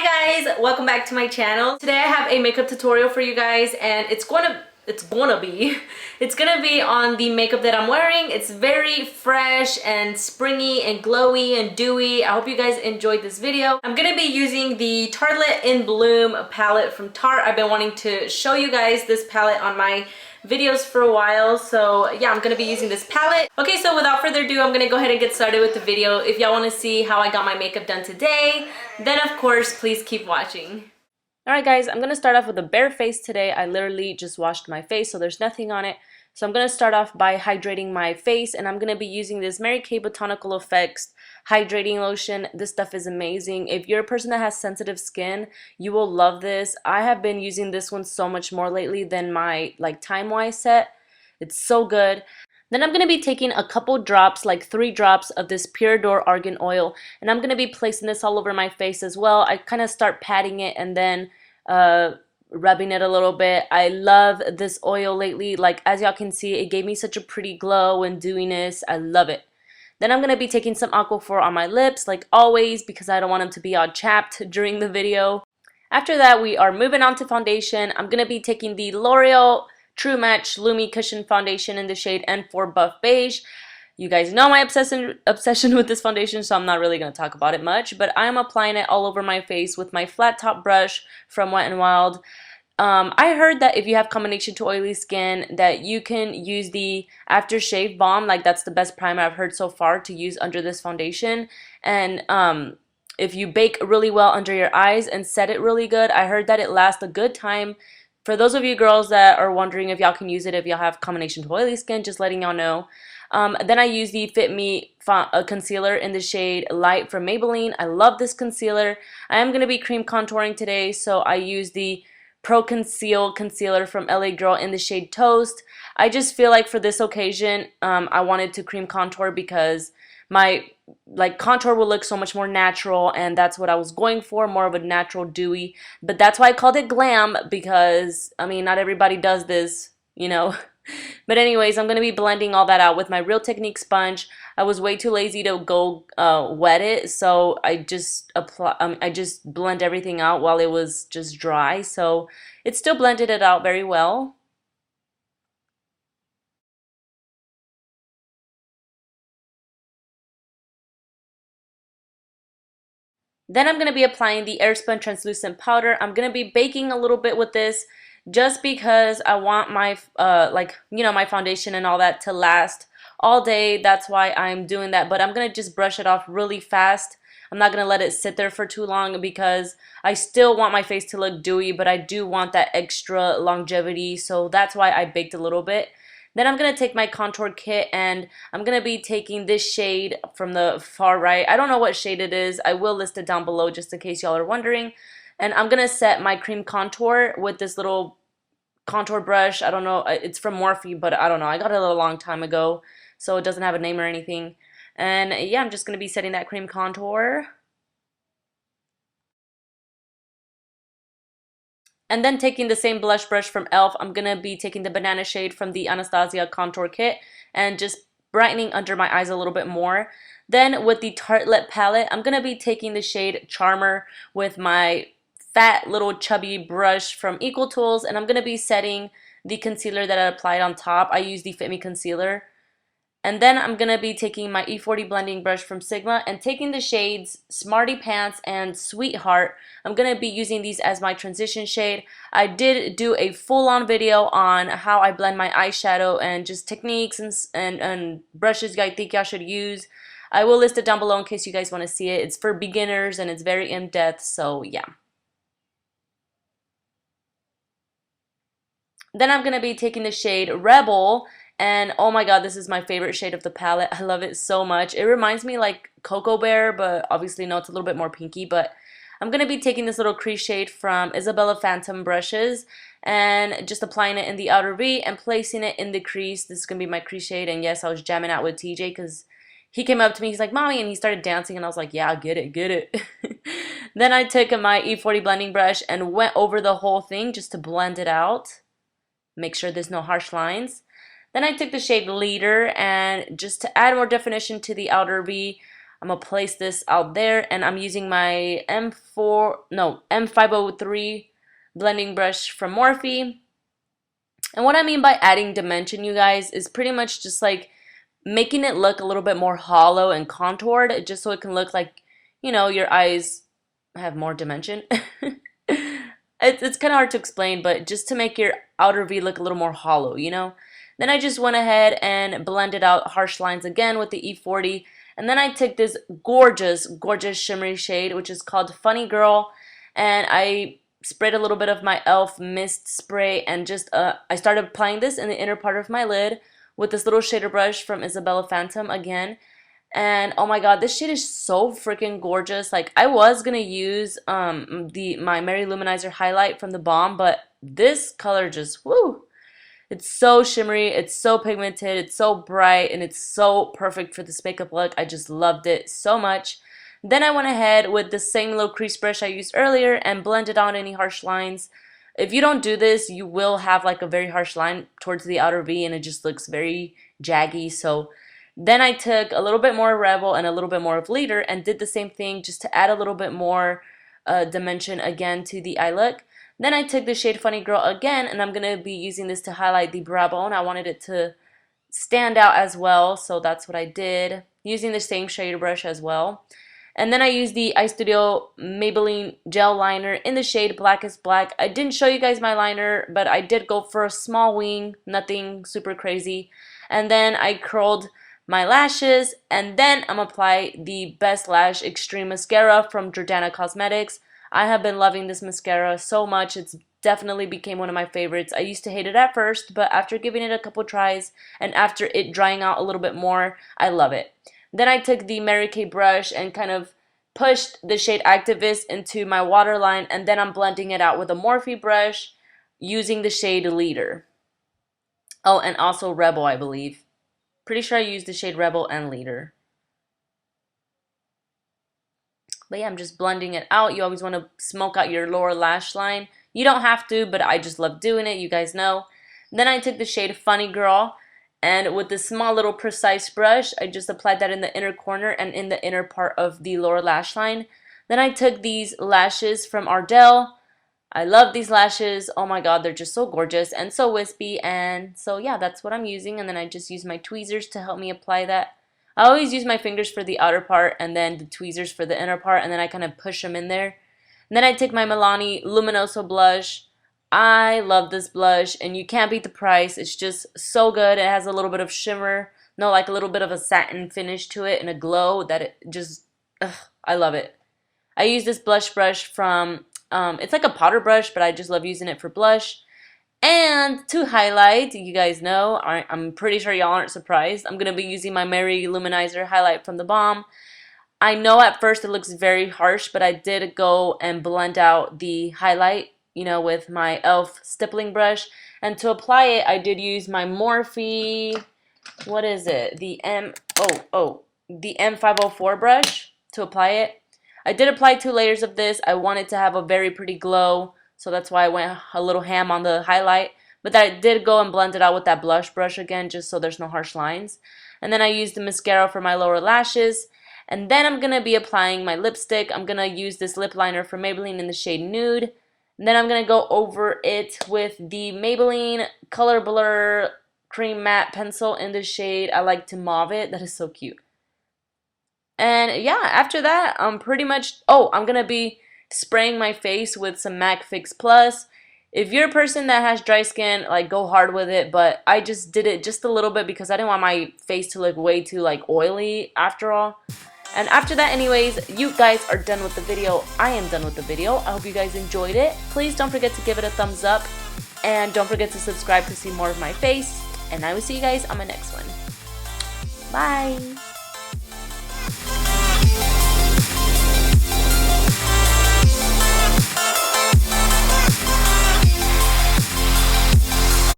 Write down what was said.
Hi guys, welcome back to my channel. Today I have a makeup tutorial for you guys, and it's gonna be on the makeup that I'm wearing. It's very fresh and springy and glowy and dewy. I hope you guys enjoyed this video. I'm gonna be using the Tartelette in Bloom palette from Tarte. I've been wanting to show you guys this palette on my videos for a while, so yeah, I'm gonna be using this palette. Okay, so without further ado, I'm gonna go ahead and get started with the video. If y'all want to see how I got my makeup done today, then of course please keep watching. Alright guys, I'm gonna start off with a bare face today. I literally just washed my face, so there's nothing on it. So I'm gonna start off by hydrating my face, and I'm gonna be using this Mary Kay Botanical Effects hydrating lotion. This stuff is amazing. If you're a person that has sensitive skin, you will love this. I have been using this one so much more lately than my time-wise set. It's so good. Then I'm going to be taking a couple drops, like 3 drops of this Pure D'Or Argan Oil, and I'm going to be placing this all over my face as well. I kind of start patting it and then rubbing it a little bit. I love this oil lately. Like, as y'all can see, it gave me such a pretty glow and dewiness. I love it. Then I'm going to be taking some Aquaphor on my lips, like always, because I don't want them to be all chapped during the video. After that, we are moving on to foundation. I'm going to be taking the L'Oreal Truematch Lumi Cushion Foundation in the shade N4 Buff Beige. You guys know my obsession with this foundation, so I'm not really going to talk about it much, but I'm applying it all over my face with my flat top brush from Wet n Wild. I heard that if you have combination to oily skin, that you can use the aftershave balm. Like, that's the best primer I've heard so far to use under this foundation. And if you bake really well under your eyes and set it really good, I heard that it lasts a good time. For those of you girls that are wondering if y'all can use it if y'all have combination to oily skin, just letting y'all know. Then I use the Fit Me concealer in the shade Light from Maybelline. I love this concealer. I am going to be cream contouring today, so I use the Pro Conceal concealer from LA Girl in the shade Toast. I just feel like for this occasion, I wanted to cream contour because my contour will look so much more natural, and that's what I was going for, more of a natural dewy. But that's why I called it Glam, because I mean, not everybody does this, you know. But anyways, I'm going to be blending all that out with my Real Technique sponge. I was way too lazy to go wet it, so I just blend everything out while it was just dry. So it still blended it out very well. Then I'm going to be applying the Airspun translucent powder. I'm going to be baking a little bit with this just because I want my my foundation and all that to last all day. That's why I'm doing that, but I'm going to just brush it off really fast. I'm not going to let it sit there for too long because I still want my face to look dewy, but I do want that extra longevity, so that's why I baked a little bit. Then I'm going to take my contour kit, and I'm going to be taking this shade from the far right. I don't know what shade it is. I will list it down below just in case y'all are wondering. And I'm going to set my cream contour with this little contour brush. I don't know. It's from Morphe, but I don't know. I got it a long time ago, so it doesn't have a name or anything. And yeah, I'm just going to be setting that cream contour. And then taking the same blush brush from e.l.f., I'm going to be taking the banana shade from the Anastasia contour kit and just brightening under my eyes a little bit more. Then with the Tartelette palette, I'm going to be taking the shade Charmer with my fat little chubby brush from Equal Tools, and I'm going to be setting the concealer that I applied on top. I use the Fit Me concealer. And then I'm going to be taking my E40 blending brush from Sigma and taking the shades Smarty Pants and Sweetheart. I'm going to be using these as my transition shade. I did do a full-on video on how I blend my eyeshadow and just techniques and brushes I think y'all should use. I will list it down below in case you guys want to see it. It's for beginners and it's very in-depth, so yeah. Then I'm going to be taking the shade Rebel. And oh my god, this is my favorite shade of the palette. I love it so much. It reminds me like Cocoa Bear, but obviously no, it's a little bit more pinky. But I'm going to be taking this little crease shade from Isabella Phantom brushes and just applying it in the outer V and placing it in the crease. This is going to be my crease shade. And yes, I was jamming out with TJ because he came up to me. He's like, "Mommy," and he started dancing. And I was like, "Yeah, get it, get it." Then I took my E40 blending brush and went over the whole thing just to blend it out. Make sure there's no harsh lines. Then I took the shade Leader, and just to add more definition to the outer V, I'm gonna place this out there, and I'm using my M503 blending brush from Morphe. And what I mean by adding dimension, you guys, is pretty much just like making it look a little bit more hollow and contoured, just so it can look like, you know, your eyes have more dimension. It's kind of hard to explain, but just to make your outer V look a little more hollow, you know? Then I just went ahead and blended out harsh lines again with the E40. And then I took this gorgeous, gorgeous shimmery shade, which is called Funny Girl. And I sprayed a little bit of my e.l.f. mist spray, and just I started applying this in the inner part of my lid with this little shader brush from Isabella Phantom again. And oh my god, this shade is so freaking gorgeous. Like, I was gonna use my Mary Luminizer highlight from the Balm, but this color just, woo! It's so shimmery, it's so pigmented, it's so bright, and it's so perfect for this makeup look. I just loved it so much. Then I went ahead with the same little crease brush I used earlier and blended out any harsh lines. If you don't do this, you will have like a very harsh line towards the outer V, and it just looks very jaggy. So then I took a little bit more Rebel and a little bit more of Leader and did the same thing just to add a little bit more dimension again to the eye look. Then I took the shade Funny Girl again, and I'm going to be using this to highlight the brow bone. I wanted it to stand out as well, so that's what I did, using the same shader brush as well. And then I used the iStudio Maybelline gel liner in the shade Blackest Black. I didn't show you guys my liner, but I did go for a small wing, nothing super crazy. And then I curled my lashes, and then I'm gonna apply the Best Lash Extreme Mascara from Jordana Cosmetics. I have been loving this mascara so much. It's definitely became one of my favorites. I used to hate it at first, but after giving it a couple tries and after it drying out a little bit more, I love it. Then I took the Mary Kay brush and kind of pushed the shade Activist into my waterline, and then I'm blending it out with a Morphe brush using the shade Leader. Oh, and also Rebel, I believe. Pretty sure I used the shade Rebel and Leader. But yeah, I'm just blending it out. You always want to smoke out your lower lash line. You don't have to, but I just love doing it. You guys know. Then I took the shade Funny Girl, and with this small little precise brush, I just applied that in the inner corner and in the inner part of the lower lash line. Then I took these lashes from Ardell. I love these lashes. Oh my god, they're just so gorgeous and so wispy. And so yeah, that's what I'm using. And then I just use my tweezers to help me apply that. I always use my fingers for the outer part and then the tweezers for the inner part, and then I kind of push them in there. And then I take my Milani Luminoso blush. I love this blush, and you can't beat the price. It's just so good. It has a little bit of shimmer, no, like a little bit of a satin finish to it and a glow that it just, I love it. I use this blush brush from, it's like a powder brush, but I just love using it for blush. And to highlight, you guys know, I'm pretty sure y'all aren't surprised, I'm going to be using my Mary Luminizer highlight from the Balm. I know at first it looks very harsh, but I did go and blend out the highlight, you know, with my e.l.f. stippling brush. And to apply it, I did use my Morphe, what is it? The M504 brush to apply it. I did apply 2 layers of this. I wanted to have a very pretty glow, so that's why I went a little ham on the highlight. But I did go and blend it out with that blush brush again, just so there's no harsh lines. And then I used the mascara for my lower lashes. And then I'm going to be applying my lipstick. I'm going to use this lip liner from Maybelline in the shade Nude. And then I'm going to go over it with the Maybelline Color Blur Cream Matte Pencil in the shade I Like to Mauve It. That is so cute. And yeah, after that, I'm pretty much, I'm going to be spraying my face with some MAC Fix Plus. If you're a person that has dry skin, like, go hard with it, but I just did it just a little bit because I didn't want my face to look way too like oily after all. And after that, anyways, you guys are done with the video. I am done with the video. I hope you guys enjoyed it. Please don't forget to give it a thumbs up, and don't forget to subscribe to see more of my face, and I will see you guys on my next one. Bye!